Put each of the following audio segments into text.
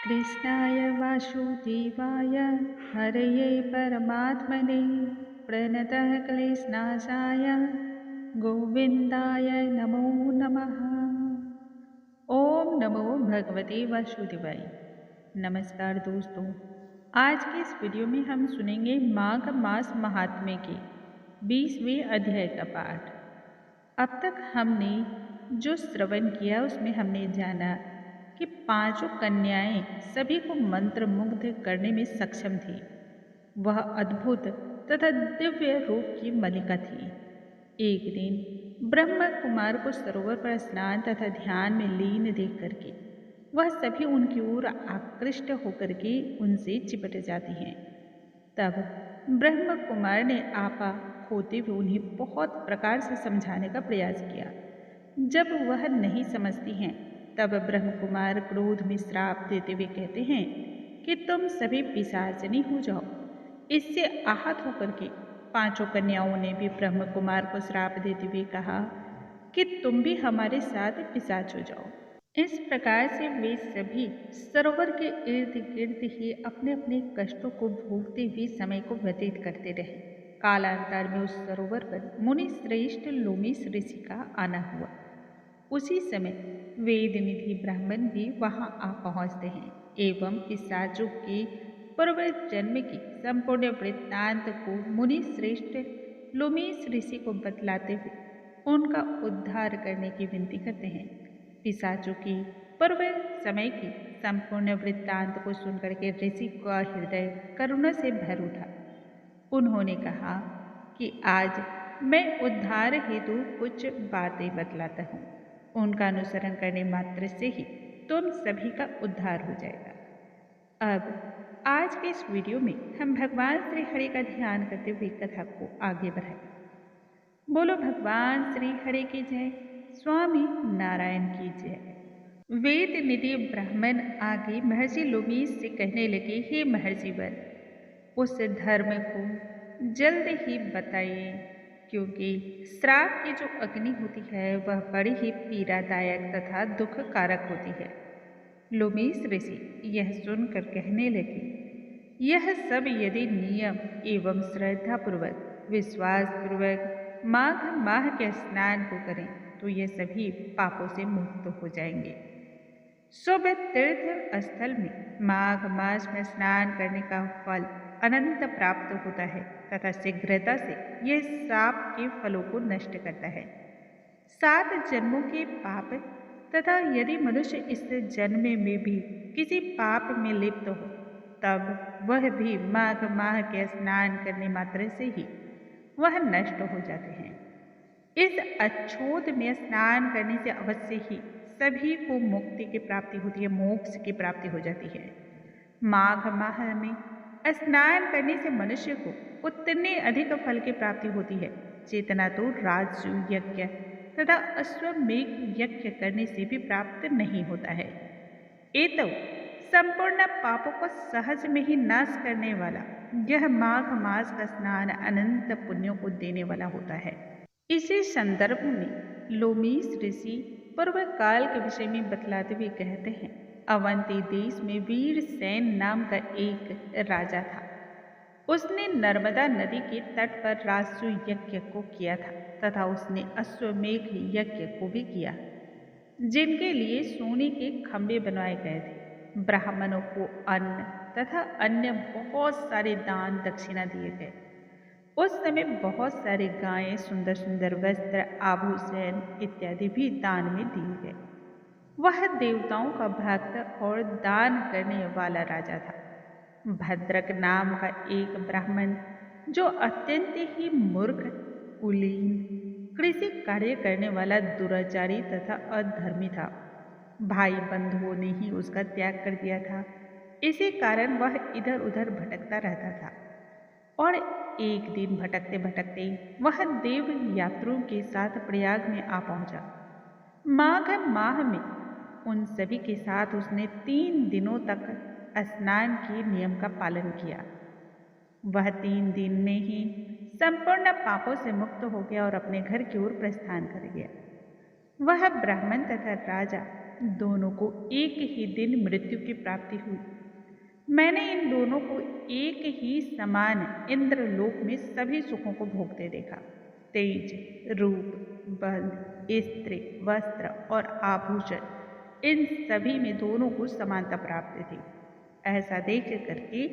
कृष्णाय वासुदेवाय हरये परमात्मने प्रणतः क्लेशनाशाय गोविन्दाय नमो नमः। ओम नमो भगवते वासुदेवाय। नमस्कार दोस्तों, आज के इस वीडियो में हम सुनेंगे माघ मास महात्म्य के 20वें अध्याय का पाठ। अब तक हमने जो श्रवण किया उसमें हमने जाना कि पांचों कन्याएं सभी को मंत्र मुग्ध करने में सक्षम थी। वह अद्भुत तथा दिव्य रूप की मलिका थी। एक दिन ब्रह्म कुमार को सरोवर पर स्नान तथा ध्यान में लीन देख करके वह सभी उनकी ओर आकृष्ट होकर के उनसे चिपट जाती हैं। तब ब्रह्म कुमार ने आपा खोते हुए उन्हें बहुत प्रकार से समझाने का प्रयास किया। जब वह नहीं समझती हैं तब ब्रह्म कुमार क्रोध में श्राप देते हुए कहते हैं कि तुम सभी पिशाचनी हो जाओ। इससे आहत होकर के पांचों कन्याओं ने भी ब्रह्म कुमार को श्राप देते हुए कहा कि तुम भी हमारे साथ पिशाच हो जाओ। इस प्रकार से वे सभी सरोवर के इर्द गिर्द ही अपने अपने कष्टों को भोगते हुए समय को व्यतीत करते रहे। कालांतर में उस सरोवर पर मुनि श्रेष्ठ लोमीस ऋषि का आना हुआ। उसी समय वेद निधि ब्राह्मण भी वहां आ पहुंचते हैं एवं पिशाचों के पूर्व जन्म की संपूर्ण वृत्तांत को मुनि श्रेष्ठ लोमीस ऋषि को बतलाते हुए उनका उद्धार करने की विनती करते हैं। पिशाचों की पूर्व समय की संपूर्ण वृत्तांत को सुनकर के ऋषि का हृदय करुणा से भर उठा। उन्होंने कहा कि आज मैं उद्धार हेतु कुछ बातें बतलाता हूँ। उनका अनुसरण करने मात्र से ही तुम सभी का उद्धार हो जाएगा। अब आज के इस वीडियो में हम भगवान श्री हरि का ध्यान करते हुए कथा को आगे बढ़ाएं। बोलो भगवान श्री हरि की जय, स्वामी नारायण की जय। वेद निधि ब्राह्मण आगे महर्षि लोमीस से कहने लगे, हे महर्षि वर, उस धर्म को जल्द ही बताइए, क्योंकि श्राप की जो अग्नि होती है वह बड़ी ही पीड़ादायक तथा दुख कारक होती है। लोमीस ऋषि यह सुनकर कहने लगे, यह सब यदि नियम एवं श्रद्धापूर्वक विश्वास पूर्वक माघ माह के स्नान को करें तो ये सभी पापों से मुक्त हो जाएंगे। शुभ तीर्थ स्थल में माघ मास में स्नान करने का फल अनंत प्राप्त होता है तथा शीघ्रता से यह श्राप के फलों को नष्ट करता है। 7 जन्मों के पाप तथा यदि मनुष्य इस जन्म में भी किसी पाप में लिप्त हो तब वह भी माघ माह के स्नान करने मात्र से ही वह नष्ट हो जाते हैं। इस अच्छोद में स्नान करने से अवश्य ही सभी को मुक्ति की प्राप्ति होती है, मोक्ष की प्राप्ति हो जाती है। माघ माह में स्नान करने से मनुष्य को उतने अधिक फल की प्राप्ति होती है जितना तो राजसूय यज्ञ तथा अश्वमेघ यज्ञ करने से भी प्राप्त नहीं होता है। ये तो संपूर्ण पापों को सहज में ही नाश करने वाला यह माघ मास का स्नान अनंत पुण्यों को देने वाला होता है। इसी संदर्भ में लोमीस ऋषि पूर्व काल के विषय में बतलाते हुए कहते हैं, अवंती देश में वीरसेन नाम का एक राजा था। उसने नर्मदा नदी के तट पर राजसूय यज्ञ को किया था तथा उसने अश्वमेघ यज्ञ को भी किया, जिनके लिए सोने के खंभे बनवाए गए थे। ब्राह्मणों को अन्न तथा अन्य बहुत सारे दान दक्षिणा दिए गए। उस समय बहुत सारी गायें, सुंदर सुंदर वस्त्र, आभूषण इत्यादि भी दान में दिए गए। वह देवताओं का भक्त और दान करने वाला राजा था। भद्रक नाम का एक ब्राह्मण जो अत्यंत ही मूर्ख, कुलीन, कृषि कार्य करने वाला दुराचारी तथा अधर्मी था। भाई बंधुओं ने ही उसका त्याग कर दिया था। इसी कारण वह इधर उधर भटकता रहता था और एक दिन भटकते भटकते वह देव यात्रियों के साथ प्रयाग में आ पहुंचा। माघ माह में उन सभी के साथ उसने 3 दिनों तक स्नान के नियम का पालन किया। वह 3 दिन में ही संपूर्ण पापों से मुक्त हो गया और अपने घर की ओर प्रस्थान कर गया। वह ब्राह्मण तथा राजा दोनों को एक ही दिन मृत्यु की प्राप्ति हुई। मैंने इन दोनों को एक ही समान इंद्रलोक में सभी सुखों को भोगते देखा। तेज, रूप, बल, स्त्री, वस्त्र और आभूषण, इन सभी में दोनों को समानता प्राप्त थी। ऐसा देख करके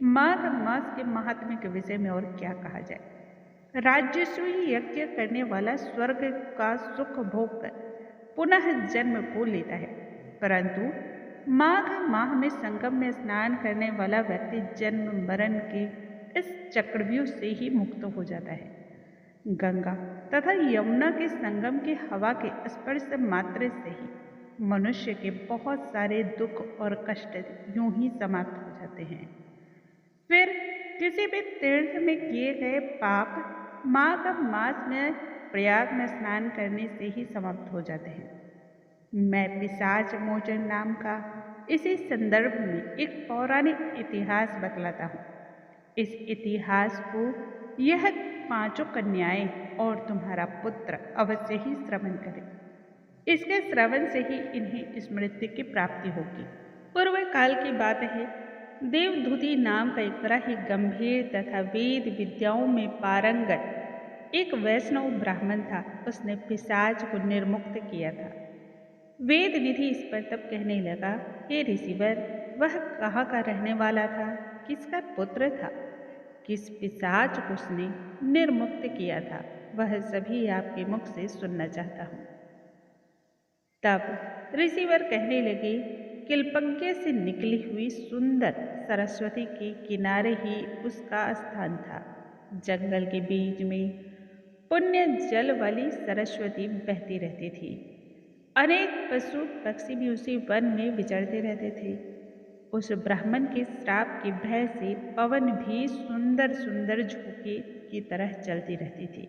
माघ मास के महात्म्य के विषय में और क्या कहा जाए। राजसूय यज्ञ करने वाला स्वर्ग का सुख भोग कर पुनः जन्म को लेता है, परंतु माघ माह में संगम में स्नान करने वाला व्यक्ति जन्म मरण के इस चक्रव्यूह से ही मुक्त हो जाता है। गंगा तथा यमुना के संगम की हवा के स्पर्श मात्र से ही मनुष्य के बहुत सारे दुख और कष्ट यूं ही समाप्त हो जाते हैं। फिर किसी भी तीर्थ में किए गए पाप माघ मास में प्रयाग में स्नान करने से ही समाप्त हो जाते हैं। मैं पिशाच मोचन नाम का इसी संदर्भ में एक पौराणिक इतिहास बतलाता हूँ। इस इतिहास को यह 5 कन्याएं और तुम्हारा पुत्र अवश्य ही श्रवण करें। इसके श्रवण से ही इन्हें स्मृति की प्राप्ति होगी। पूर्व काल की बात है, देवधूति नाम का एक बड़ा ही गंभीर तथा वेद विद्याओं में पारंगत एक वैष्णव ब्राह्मण था। उसने पिशाच को निर्मुक्त किया था। वेद निधि इस पर तब कहने लगा, हे ऋषिवर, वह कहाँ का रहने वाला था, किसका पुत्र था, किस पिशाच को उसने निर्मुक्त किया था, वह सभी आपके मुख से सुनना चाहता हूँ। तब ऋषिवर कहने लगे, किल्पज्ञ से निकली हुई सुंदर सरस्वती के किनारे ही उसका स्थान था। जंगल के बीच में पुण्य जल वाली सरस्वती बहती रहती थी। अनेक पशु पक्षी भी उसी वन में विचरते रहते थे। उस ब्राह्मण के श्राप के भय से पवन भी सुंदर सुंदर झोंके की तरह चलती रहती थी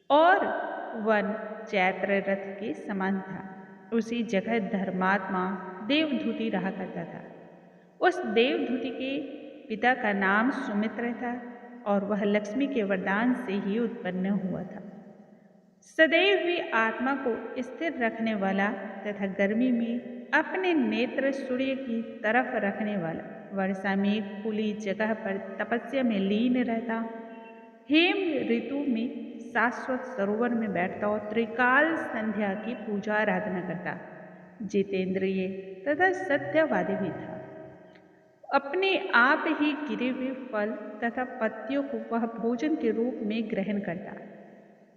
और वन चैत्र रथ के समान था। उसी जगह धर्मात्मा देवधूति रहा करता था। उस देवधूति के पिता का नाम सुमित्र था और वह लक्ष्मी के वरदान से ही उत्पन्न हुआ था। सदैव भी आत्मा को स्थिर रखने वाला तथा गर्मी में अपने नेत्र सूर्य की तरफ रखने वाला, वर्षा में खुली जगह पर तपस्या में लीन रहता, हेम ऋतु में शाश्वत सरोवर में बैठता और त्रिकाल संध्या की पूजा आराधना करता, जितेंद्रिय तथा सत्यवादी भी था। अपने आप ही गिरे हुए फल तथा पत्तियों को वह भोजन के रूप में ग्रहण करता।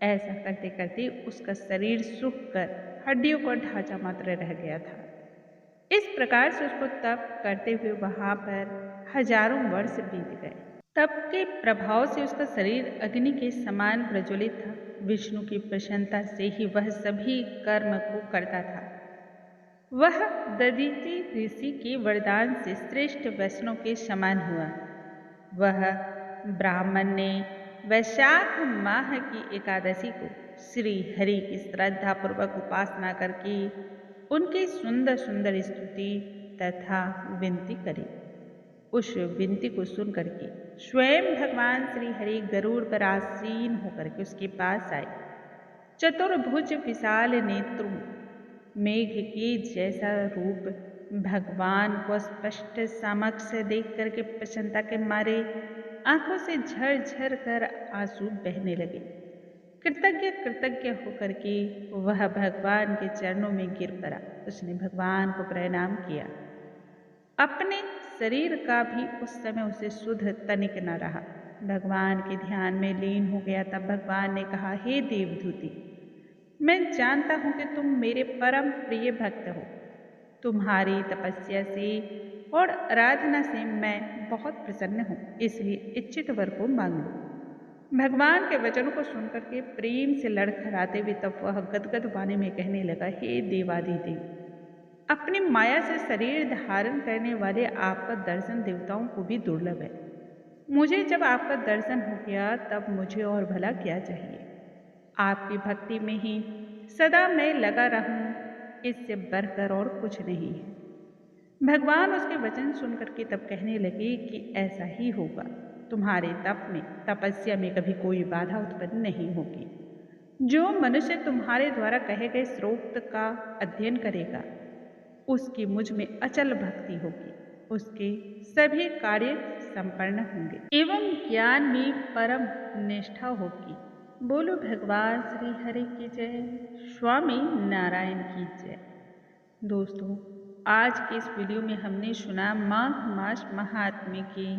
ऐसा करते करते उसका शरीर सूख कर हड्डियों का ढांचा मात्र रह गया था। इस प्रकार से उसको तप करते हुए वहां पर हजारों वर्ष बीत गए। तप के प्रभाव से उसका शरीर अग्नि के समान प्रज्वलित था। विष्णु की प्रसन्नता से ही वह सभी कर्म को करता था। वह दधीचि ऋषि के वरदान से श्रेष्ठ वैष्णव के समान हुआ। वह ब्राह्मण ने वैशाख माह की एकादशी को श्री हरि की श्रद्धा पूर्वक उपासना करके उनकी सुंदर सुंदर स्तुति तथा विनती करी। उस विनती को सुन करके स्वयं भगवान श्री हरि गरुड़ पर आसीन होकर के उसके पास आए। चतुर्भुज विशाल नेत्रों, मेघ के जैसा रूप भगवान को स्पष्ट समक्ष देख करके प्रसन्नता के मारे आंखों से झरझर कर आंसू बहने लगे। कृतज्ञ कृतज्ञ होकर के वह भगवान के चरणों में गिर पड़ा। उसने भगवान को प्रणाम किया। अपने शरीर का भी उस समय उसे सुध तनिक न रहा। भगवान के ध्यान में लीन हो गया। तब भगवान ने कहा, हे देवधूति, मैं जानता हूं कि तुम मेरे परम प्रिय भक्त हो। तुम्हारी तपस्या से और आराधना से मैं बहुत प्रसन्न हूँ, इसलिए इच्छित वर को मांग लो। भगवान के वचनों को सुनकर के प्रेम से लड़खड़ाते हुए तब वह गदगद वाणी में कहने लगा, हे देवादिदेव, अपनी माया से शरीर धारण करने वाले आपका दर्शन देवताओं को भी दुर्लभ है। मुझे जब आपका दर्शन हो गया तब मुझे और भला क्या चाहिए। आपकी भक्ति में ही सदा मैं लगा रहूं, इससे बढ़कर और कुछ नहीं है। भगवान उसके वचन सुनकर के तब कहने लगे कि ऐसा ही होगा। तुम्हारे तप में, तपस्या में कभी कोई बाधा उत्पन्न नहीं होगी। जो मनुष्य तुम्हारे द्वारा कहे गए श्रोत का अध्ययन करेगा, उसकी मुझ में अचल भक्ति होगी, उसके सभी कार्य संपन्न होंगे एवं ज्ञान में परम निष्ठा होगी। बोलो भगवान श्री हरि की जय, स्वामी नारायण की जय। दोस्तों, आज के इस वीडियो में हमने सुना माघ मास महात्म्य के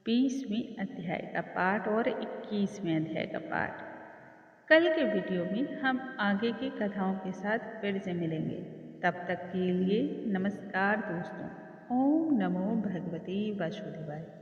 20वें अध्याय का पाठ और 21वें अध्याय का पाठ। कल के वीडियो में हम आगे की कथाओं के साथ फिर से मिलेंगे। तब तक के लिए नमस्कार दोस्तों। ओम नमो भगवते वासुदेवाय।